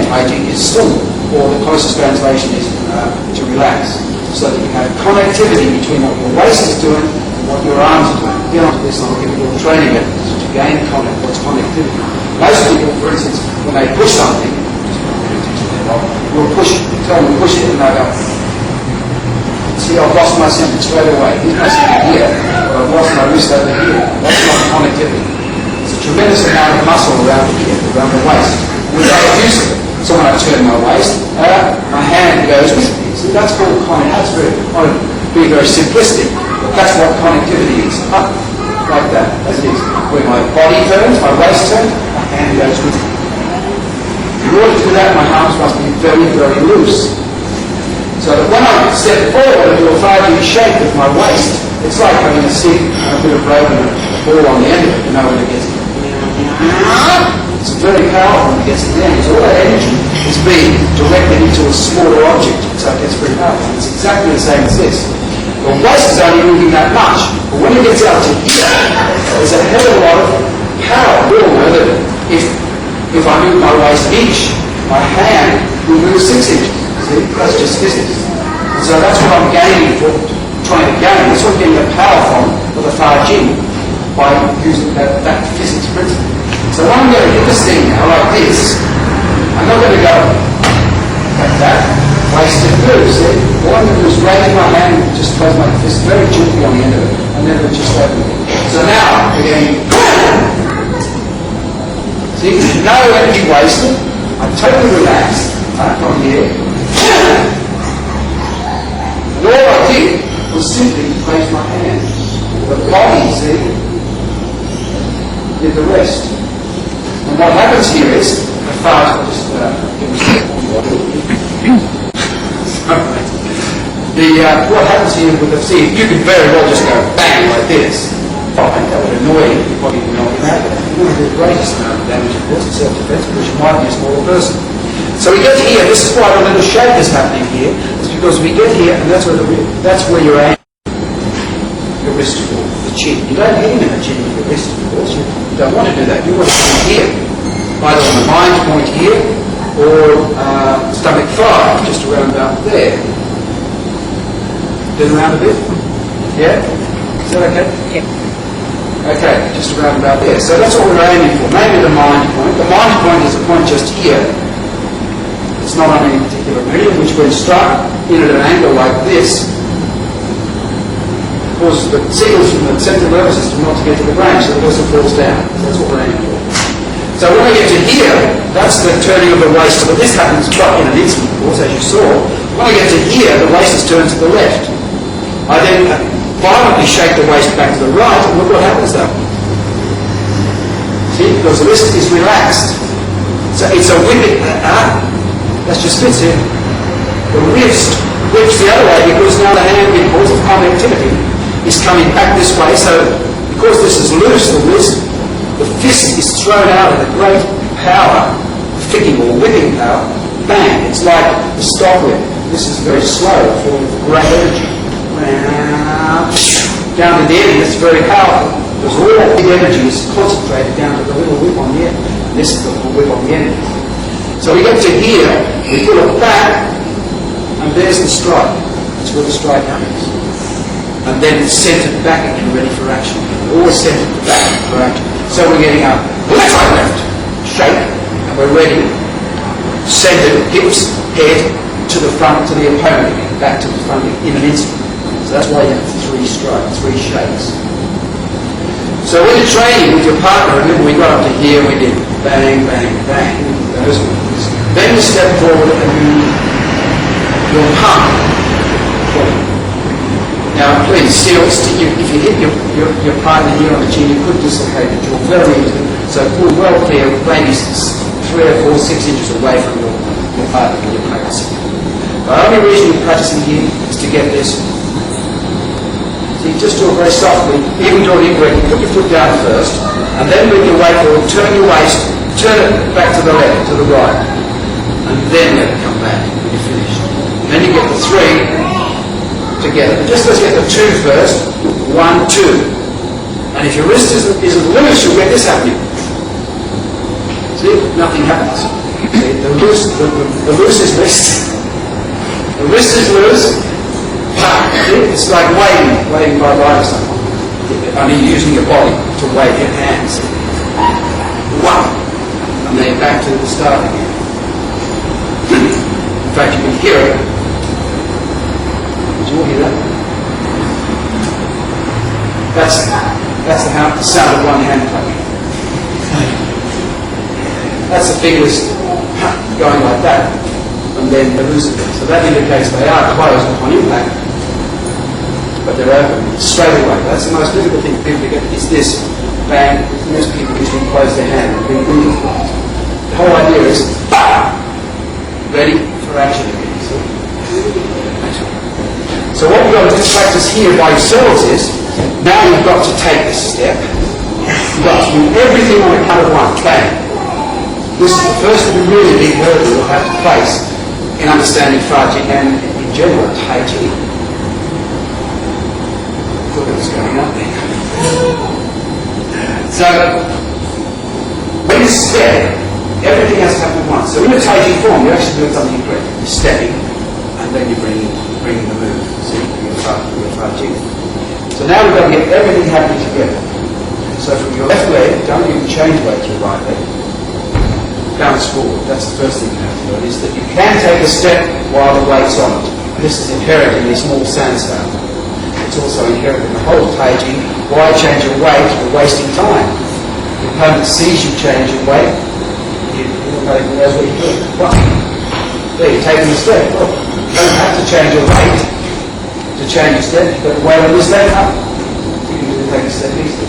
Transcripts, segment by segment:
IG is sum, or the closest translation is to relax. So that you have connectivity between what your waist is doing and what your arms are doing. Get onto this and I'll give you a little training methods to gain what's connectivity. Most people, for instance, when they push something, will push it, tell them to push it, and they go, see, I've lost my center straight away. Here's my center here, but I've lost my wrist over here. That's not connectivity. There's a tremendous amount of muscle around here, around the waist. Without use of it. So when I turn my waist, my hand goes with me. See, that's called connectivity. That's very simplistic, but that's what connectivity is. Up, like that, as it is. When my body turns, my waist turns, my hand goes with me. In order to do that, my arms must be very, very loose. So that when I step forward into a 5G shape with my waist, it's like having a stick and a bit of rope and a ball on the end of it, you know, when it gets. It's very powerful when it gets to the end, because all that energy is being directed into a smaller object, so it gets very powerful. It's exactly the same as this. The waist is only moving that much, but when it gets out to here, there's a hell of a lot of power. We'll know that if I move my waist an inch, my hand will move 6 inches. See, that's just physics. And so that's what I'm gaining for, trying to gain. That's what I'm getting the power from for the 5G by using that physics principle. So when I'm going to hit this thing now, like this, I'm not going to go like that, waist it loose, see? All I'm going to do is raise my hand and just place my fist very gently on the end of it, and then it'll just open. So now, we're getting, see, no energy wasted, I'm totally relaxed, from here. And all I did was simply place my hand. The body, see, did the rest. And what happens here is, the fast, what happens here with the, see, you could very well just go bang like this. Fine, that would annoy you, you probably wouldn't know what happened. You wouldn't do the greatest amount of damage, of course, in self-defense, because you might be a smaller person. So we get here, this is why a little shake is happening here, it's because we get here, and that's where you're aiming your wrist for, the chin. You don't hit him in the chin with your wrist, of course, you don't want to do that, you want to be here, either on the mind point here, or stomach 5, just around about there. Turn around a bit, yeah? Is that okay? Yeah. Okay, just around about there. So that's what we're aiming for, maybe the mind point. The mind point is a point just here. It's not on any particular medium, which when struck in at an angle like this, causes the signals from the central nervous system not to get to the brain, so the person falls down. So that's what we're aiming for. So when we get to here, that's the turning of the waist, but this happens quite in an instant, of course, as you saw. When I get to here, the waist is turned to the left. I then violently shake the waist back to the right, and look what happens though. See, because the wrist is relaxed. So it's a whipping, that's just fits here. The wrist whips the other way because now the hand, because of connectivity, is coming back this way. So because this is loose, the wrist, the fist is thrown out with a great power, kicking or whipping power. Bang! It's like the stock whip. This is very slow, full of great energy. Down to the end, it's very powerful because all that big energy is concentrated down to the little whip on the end. This is the little whip on the end. So we get to here, we pull it back, and there's the strike. That's where the strike happens. And then it's centered back again, ready for action. Always centered back for action. So we're getting up left, right, left, shake, and we're ready. Centered, hips, head, to the front, to the opponent again, back to the front in an instant. So that's why you have 3 strikes, 3 shakes. So when you're training with your partner, remember we got up to here, we did bang, bang, bang, those ones. Then you step forward and you'll pump. Now please, still, if you hit your partner here on the chin, you could dislocate the jaw very easily. So pull well clear, maybe 3 or 4, 6 inches away from your partner when you're practicing. The only reason you're practicing here is to get this. So you just do it very softly, even do it incorrectly. Put your foot down first, and then with your weight forward, turn your waist, turn it back to the left, to the right, and then let it come back when you're finished. And then you get the 3 together. But just let's get the 2 first. 1, 2. And if your wrist isn't loose, you'll get this happening. See, nothing happens. See, the the loose is wrist. The wrist is loose. It's like waving by right or something. I mean, using your body to wave your hands. One. And then back to the start again. In fact, you can hear it. Did you all hear that? That's the sound of one hand clapping. That's the fingers going like that, and then the loose again. So that indicates they are closed upon impact, but they're open straight away. That's the most difficult thing for people to get, is this. Bang, most people usually close their hand and bring them closed. The whole idea is, ready for action again. So what we've got to do practice here by yourselves is, now you've got to take this step. You've got to do everything on a count of one. Bang. This is the first of a really big hurdle you'll have to face in understanding Faji and in general Tai Chi. I thought it was going up there. So, when you step, everything has to happen at once. So in a Tai Chi form, you're actually doing something incorrect. You're stepping, and then you're bringing the move. See, you're Faji. So now we've got to get everything happening together. So from your left leg, don't even change weight to your right leg. Bounce forward. That's the first thing you have to learn, is that you can take a step while the weight's on it. And this is inherent in the small sandstone. It's also inherent in the whole Tai Chi. Why change your weight? You're wasting time. The opponent sees you change your weight. You knows what you're doing. Well, there, you're taking a step. Well, you don't have to change your weight to change your step. You've got to weight on this leg up. You can take a step easily.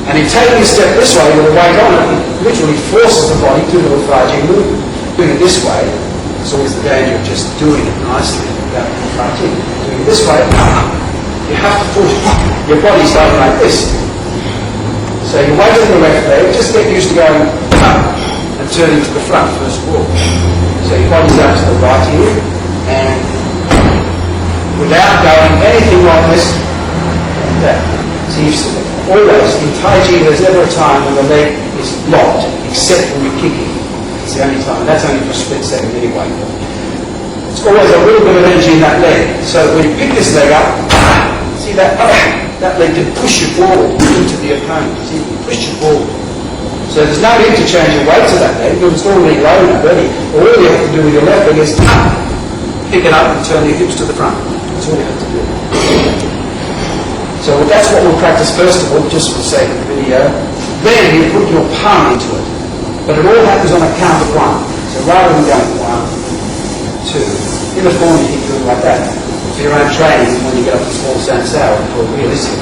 And in taking a step this way with the weight on it, it literally forces the body to do a Faji movement. Doing it this way, there's always the danger of just doing it nicely without Faji. Doing it this way, you have to push your body starting like this. So you weight on the left leg, just get used to going up and turning to the front first of all. So your body's out to the right here, and without going anything like this, like that. So you've always, in Tai Chi, there's never a time when the leg is locked, except when you're kicking. It's the only time, and that's only for a split second anyway. It's always a little bit of energy in that leg. So when you pick this leg up, see that leg to push you forward into the opponent. See, push you forward. So there's no need to change your weight to that leg, because it's already low and ready. All you have to do with your left leg is pick it up and turn your hips to the front. That's all you have to do. So that's what we'll practice first of all, just for the sake of the video. Then you put your palm into it. But it all happens on a count of one. So rather than going 1, 2, in the form you can do it like that. For your own training, when you get up to small sand sour, for realism.